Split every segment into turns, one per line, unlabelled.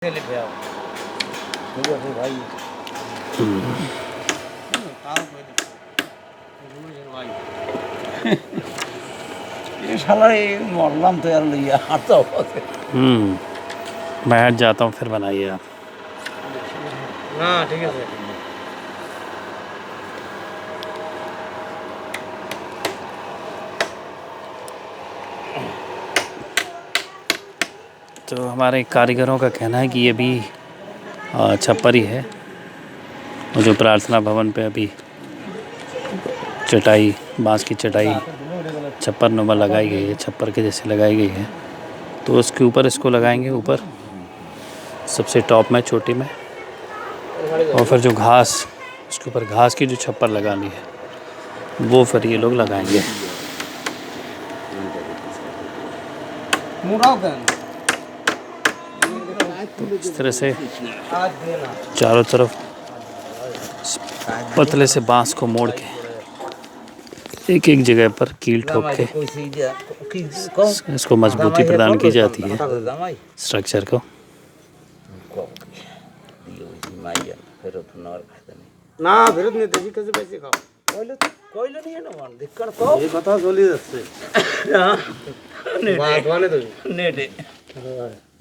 लेके आओ भाई ये साला ये मरलाम तो यार लिया हाथ
बैठ जाता हूँ फिर बनाइए आप।
हाँ ठीक है सर।
तो हमारे कारीगरों का कहना है कि ये भी छप्पर ही है, और जो प्रार्थना भवन पे अभी चटाई, बांस की चटाई छप्पर नुमा लगाई गई है, छप्पर के जैसे लगाई गई है, तो उसके ऊपर इसको लगाएंगे, ऊपर सबसे टॉप में, चोटी में। और फिर जो घास, उसके ऊपर घास की जो छप्पर लगानी है वो फिर ये लोग लगाएंगे। तो इस तरह से चारों तरफ पतले से बांस को मोड़ के एक एक जगह पर कील ठोक के इसको मजबूती प्रदान की जाती है स्ट्रक्चर को।
না ফেরত নিতে দেশি কাছে বেশি খাও কইলে কইলে নিয়ে না মান দিক্কর তো এই কথা চলে যাচ্ছে বাদ মানে তো নেটে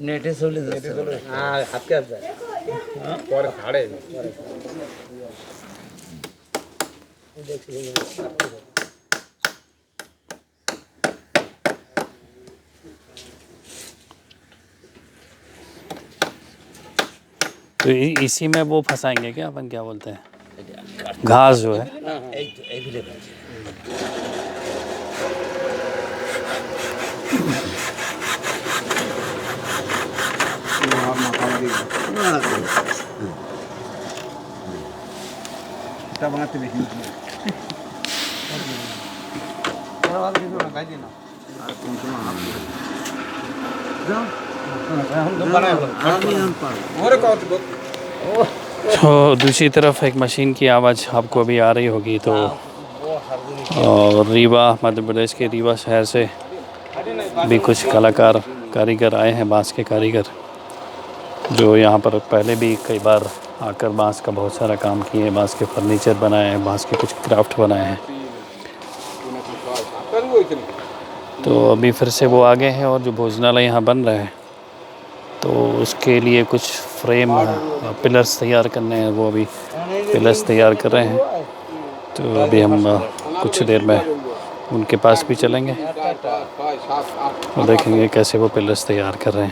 নেটে চলে যাচ্ছে হ্যাঁ হাত কে যায় পরে ছাড়ে দেখছি
तो इसी में वो फंसाएंगे क्या, अपन क्या बोलते हैं, घास जो है। तो दूसरी तरफ एक मशीन की आवाज़ आपको अभी आ रही होगी। तो रीवा, मध्य प्रदेश के रीवा शहर से भी कुछ कलाकार, कारीगर आए हैं, बांस के कारीगर, जो यहाँ पर पहले भी कई बार आकर बांस का बहुत सारा काम किए हैं, बांस के फर्नीचर बनाए हैं, बांस के कुछ क्राफ्ट बनाए हैं। तो अभी फिर से वो आगे हैं, और जो भोजनालय यहाँ बन रहा है तो उसके लिए कुछ फ्रेम, पिलर्स तैयार करने हैं, वो अभी पिलर्स तैयार कर रहे हैं। तो अभी हम कुछ देर में उनके पास भी चलेंगे और देखेंगे कैसे वो पिलर्स तैयार कर रहे हैं।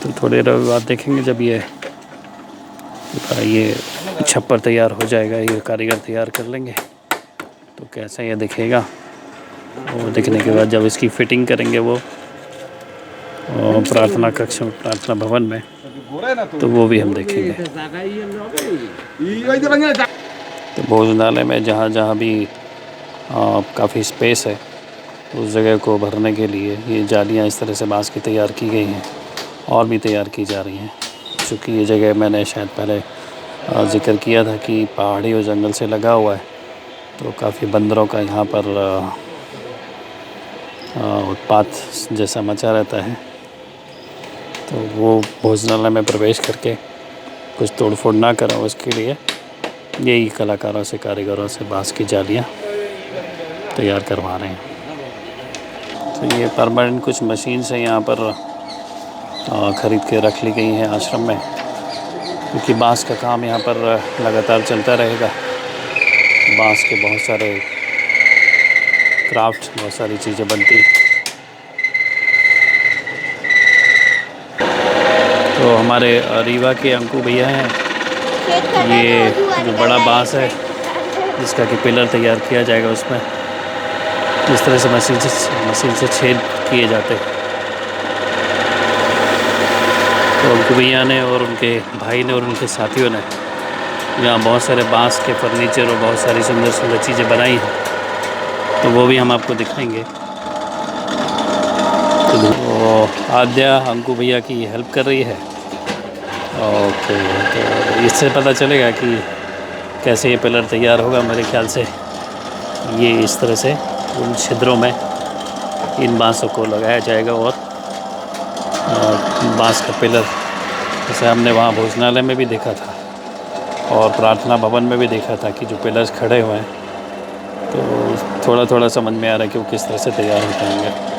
तो थोड़ी देर बाद देखेंगे जब ये छप्पर तैयार हो जाएगा, ये कारीगर तैयार कर लेंगे तो कैसा ये दिखेगा। और देखने के बाद जब इसकी फिटिंग करेंगे वो प्रार्थना कक्ष में, प्रार्थना भवन में, तो वो भी हम देखेंगे। तो भोजनालय में जहाँ जहाँ भी काफ़ी स्पेस है, उस जगह को भरने के लिए ये जालियाँ इस तरह से बांस की तैयार की गई हैं, और भी तैयार की जा रही हैं। चूँकि ये जगह मैंने शायद पहले जिक्र किया था कि पहाड़ी और जंगल से लगा हुआ है, तो काफ़ी बंदरों का यहाँ पर उत्पात जैसा मचा रहता है। तो वो भोजनालय में प्रवेश करके कुछ तोड़फोड़ ना करें, उसके लिए यही कलाकारों से, कारीगरों से बांस की जालियाँ तैयार करवा रहे हैं। तो ये परमानेंट कुछ मशीन से यहाँ पर ख़रीद के रख ली गई हैं आश्रम में, क्योंकि बांस का काम यहाँ पर लगातार चलता रहेगा। बांस के बहुत सारे क्राफ्ट, बहुत सारी चीज़ें बनती। तो हमारे रीवा के अंकु भैया हैं, ये जो बड़ा बांस है जिसका कि पिलर तैयार किया जाएगा, उसमें इस तरह से मशीन से छेद किए जाते हैं। तो अंकु भैया ने और उनके भाई ने और उनके साथियों ने यहाँ बहुत सारे बांस के फर्नीचर और बहुत सारी सुंदर सुंदर चीज़ें बनाई हैं, तो वो भी हम आपको दिखाएंगे। तो आद्या अंकु भैया की हेल्प कर रही है। ओके, तो इससे पता चलेगा कि कैसे ये पिलर तैयार होगा। मेरे ख्याल से ये इस तरह से उन छिद्रों में इन बांसों को लगाया जाएगा और बांस का पिलर, जैसे हमने वहाँ भोजनालय में भी देखा था और प्रार्थना भवन में भी देखा था कि जो पिलर्स खड़े हुए हैं, तो थोड़ा थोड़ा समझ में आ रहा है कि वो किस तरह से तैयार होते होंगे।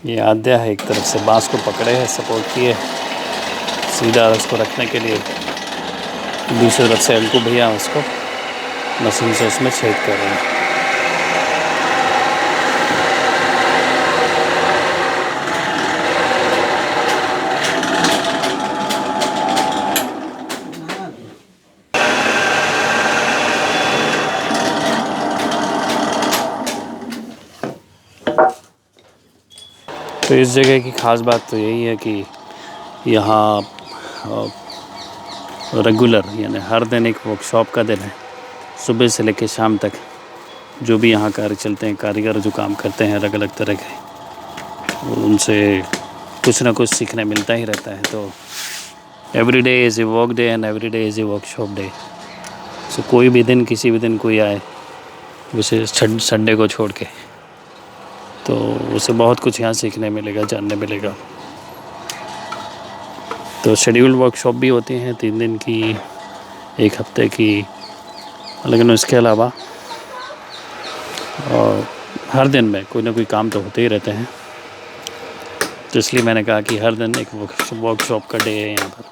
ये आद्या है, एक तरफ से बांस को पकड़े है, सपोर्ट किए सीधा उसको रखने के लिए, दूसरी तरफ से अंकु भैया उसको मशीन से उसमें छेद कर रहे हैं। तो इस जगह की ख़ास बात तो यही है कि यहाँ रेगुलर यानी हर दिन एक वर्कशॉप का दिन है, सुबह से लेकर शाम तक। जो भी यहाँ कार्य चलते हैं, कारीगर जो काम करते हैं अलग अलग तरह के, उनसे कुछ ना कुछ सीखने मिलता ही रहता है। तो every day is a work day and every day is a workshop day. So कोई भी दिन, किसी भी दिन कोई आए, विशेष संडे को छोड़ के, तो उसे बहुत कुछ यहाँ सीखने मिलेगा, जानने मिलेगा। तो शेड्यूल्ड वर्कशॉप भी होती हैं 3 दिन की, 1 हफ्ते की, लेकिन उसके अलावा और हर दिन में कोई ना कोई काम तो होते ही रहते हैं। तो इसलिए मैंने कहा कि हर दिन एक वर्कशॉप का डे है यहाँ पर।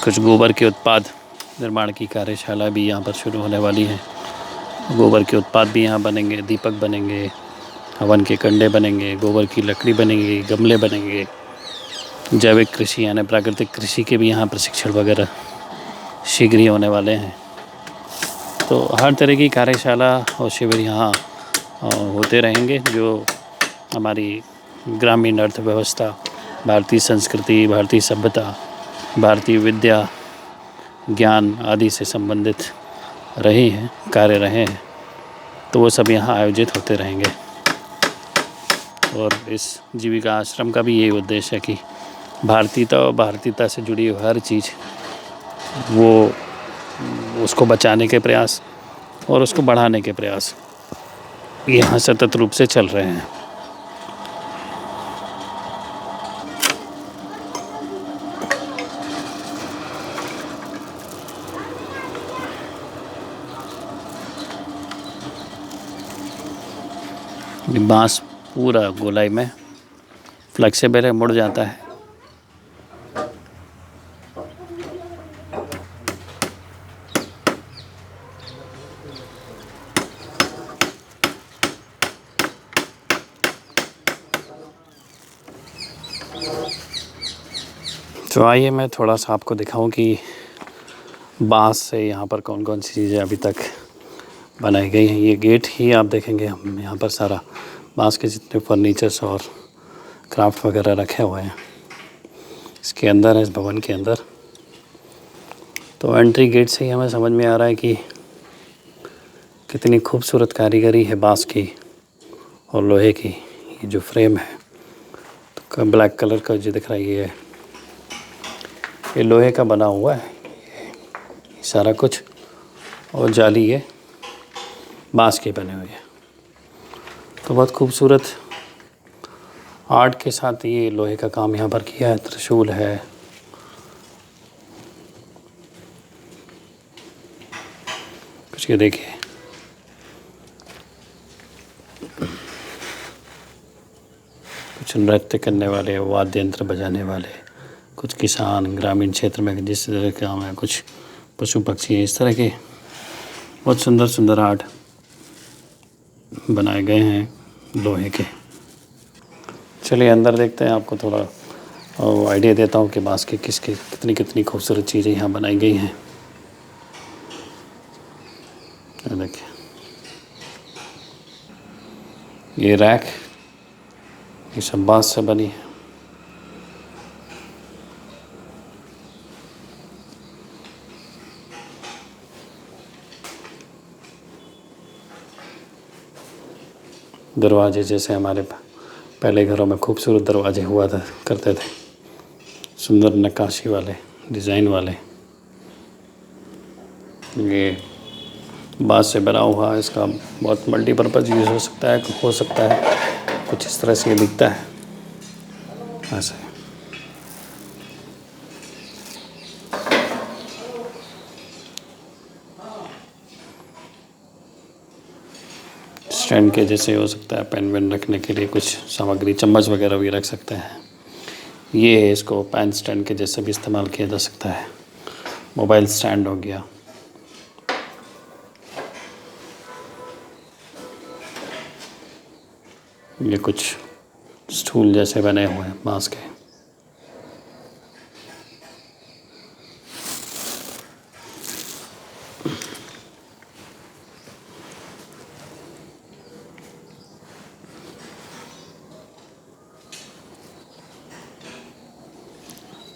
कुछ गोबर के उत्पाद निर्माण की कार्यशाला भी यहाँ पर शुरू होने वाली है। गोबर के उत्पाद भी यहाँ बनेंगे, दीपक बनेंगे, हवन के कंडे बनेंगे, गोबर की लकड़ी बनेंगी, गमले बनेंगे। जैविक कृषि यानी प्राकृतिक कृषि के भी यहाँ प्रशिक्षण वगैरह शीघ्र ही होने वाले हैं। तो हर तरह की कार्यशाला और शिविर यहाँ होते रहेंगे, जो हमारी ग्रामीण अर्थव्यवस्था, भारतीय संस्कृति, भारतीय सभ्यता, भारतीय विद्या, ज्ञान आदि से संबंधित रहे हैं, कार्य रहे हैं, तो वो सब यहाँ आयोजित होते रहेंगे। और इस जीविका आश्रम का भी यही उद्देश्य है कि भारतीयता और भारतीयता से जुड़ी हुई हर चीज़, वो उसको बचाने के प्रयास और उसको बढ़ाने के प्रयास यहाँ सतत रूप से चल रहे हैं। बांस पूरा गोलाई में फ्लेक्सिबल है, मुड़ जाता है। तो आइए मैं थोड़ा सा आपको दिखाऊं कि बांस से यहाँ पर कौन कौन सी चीज़ें अभी तक बनाई गई हैं। ये गेट ही आप देखेंगे, हम यहाँ पर सारा बांस के जितने फर्नीचर्स और क्राफ्ट वगैरह रखे हुए हैं इसके अंदर है, इस भवन के अंदर। तो एंट्री गेट से ही हमें समझ में आ रहा है कि कितनी खूबसूरत कारीगरी है बांस की और लोहे की। ये जो फ्रेम है तो ब्लैक कलर का जो दिख रहा है, ये लोहे का बना हुआ है सारा कुछ, और जाली ये बांस के बने हुए हैं। तो बहुत खूबसूरत आर्ट के साथ ये लोहे का काम यहाँ पर किया है। त्रिशूल है, कुछ ये देखिए, कुछ नृत्य करने वाले, वाद्य यंत्र बजाने वाले, कुछ किसान ग्रामीण क्षेत्र में जिस तरह के काम है, कुछ पशु पक्षी, इस तरह के बहुत सुंदर सुंदर आर्ट बनाए गए हैं लोहे के। चलिए अंदर देखते हैं, आपको थोड़ा आइडिया देता हूँ कि बांस के कितनी कितनी खूबसूरत चीज़ें यहाँ बनाई गई हैं। देखिए ये रैक, ये सब बांस से बनी है। दरवाजे जैसे हमारे पहले घरों में खूबसूरत दरवाजे हुआ था करते थे, सुंदर नक्काशी वाले, डिज़ाइन वाले। ये बाँस से बना हुआ, इसका बहुत मल्टीपर्पज़ यूज़ हो सकता है। कुछ इस तरह से ये दिखता है ऐसे। स्टैंड के जैसे हो सकता है, पेन वेन रखने के लिए कुछ सामग्री, चम्मच वगैरह भी रख सकते हैं। ये है, इसको पेन स्टैंड के जैसे भी इस्तेमाल किया जा सकता है। मोबाइल स्टैंड हो गया। ये कुछ स्टूल जैसे बने हुए हैं बांस के।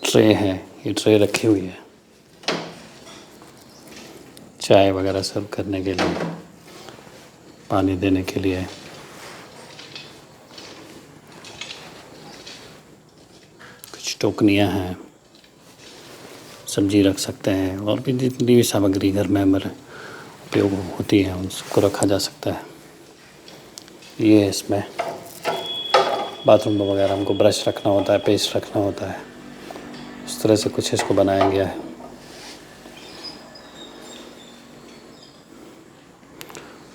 ट्रे है, ये ट्रे रखी हुई है चाय वगैरह सर्व करने के लिए, पानी देने के लिए। कुछ टोकनियाँ हैं, सब्जी रख सकते हैं, और भी जितनी भी सामग्री घर में हमारे उपयोग होती है उन सबको रखा जा सकता है। ये है, इसमें बाथरूम वगैरह हमको ब्रश रखना होता है, पेस्ट रखना होता है, इस तरह से कुछ इसको बनाया गया है।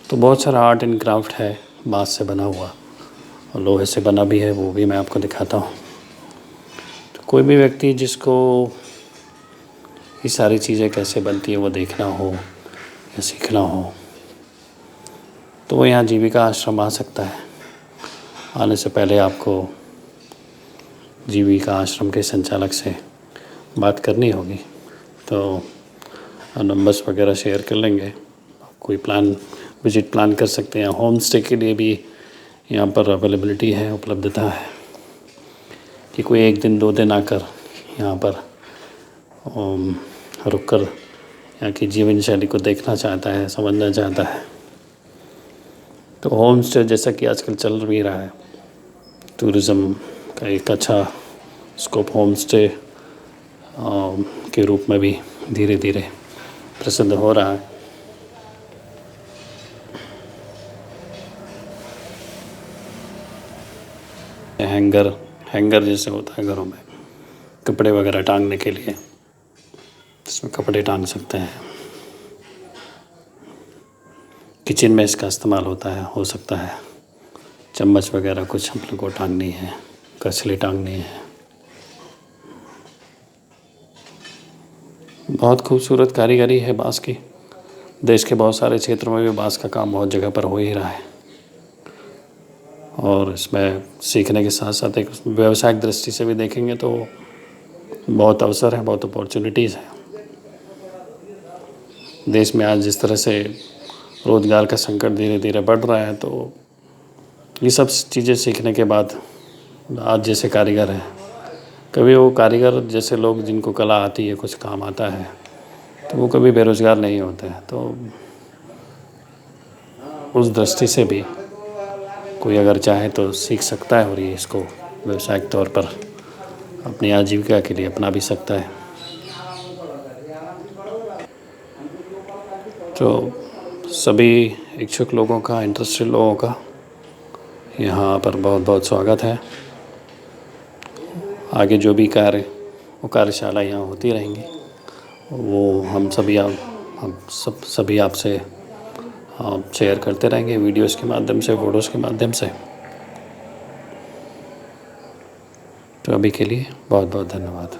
तो बहुत सारा आर्ट एंड क्राफ्ट है बांस से बना हुआ, और लोहे से बना भी है, वो भी मैं आपको दिखाता हूँ। तो कोई भी व्यक्ति जिसको ये सारी चीज़ें कैसे बनती है वो देखना हो या सीखना हो, तो वो यहाँ जीविका आश्रम आ सकता है। आने से पहले आपको जीविका आश्रम के संचालक से बात करनी होगी, तो नंबर्स वगैरह शेयर कर लेंगे। कोई विजिट प्लान कर सकते हैं। होम स्टे के लिए भी यहाँ पर अवेलेबिलिटी है, उपलब्धता है कि कोई 1 दिन 2 दिन आकर यहाँ पर रुककर यहाँ की जीवन शैली को देखना चाहता है, समझना चाहता है, तो होम स्टे जैसा कि आजकल चल भी रहा है, टूरिज़्म का एक अच्छा स्कोप होम स्टे के रूप में भी धीरे धीरे प्रसिद्ध हो रहा है। हैंगर जैसे होता है घरों में कपड़े वगैरह टांगने के लिए, इसमें कपड़े टांग सकते हैं। किचन में इसका इस्तेमाल हो सकता है। चम्मच वगैरह कुछ हम लोग को टांगनी है, कचली टांगनी है। बहुत खूबसूरत कारीगरी है बांस की। देश के बहुत सारे क्षेत्रों में भी बांस का काम बहुत जगह पर हो ही रहा है, और इसमें सीखने के साथ साथ एक व्यावसायिक दृष्टि से भी देखेंगे तो बहुत अवसर है, बहुत अपॉर्चुनिटीज़ है। देश में आज जिस तरह से रोज़गार का संकट धीरे धीरे बढ़ रहा है, तो ये सब चीज़ें सीखने के बाद आज जैसे कारीगर हैं, कभी वो कारीगर जैसे लोग जिनको कला आती है, कुछ काम आता है, तो वो कभी बेरोज़गार नहीं होते हैं। तो उस दृष्टि से भी कोई अगर चाहे तो सीख सकता है, और ये इसको व्यावसायिक तौर पर अपनी आजीविका के लिए अपना भी सकता है। तो सभी इच्छुक लोगों का, इंटरेस्टेड लोगों का यहाँ पर बहुत बहुत स्वागत है। आगे जो भी वो कार्यशाला यहाँ होती रहेंगी, वो हम सभी आपसे शेयर करते रहेंगे, वीडियोस के माध्यम से, फ़ोटोज़ के माध्यम से। तो अभी के लिए बहुत बहुत धन्यवाद।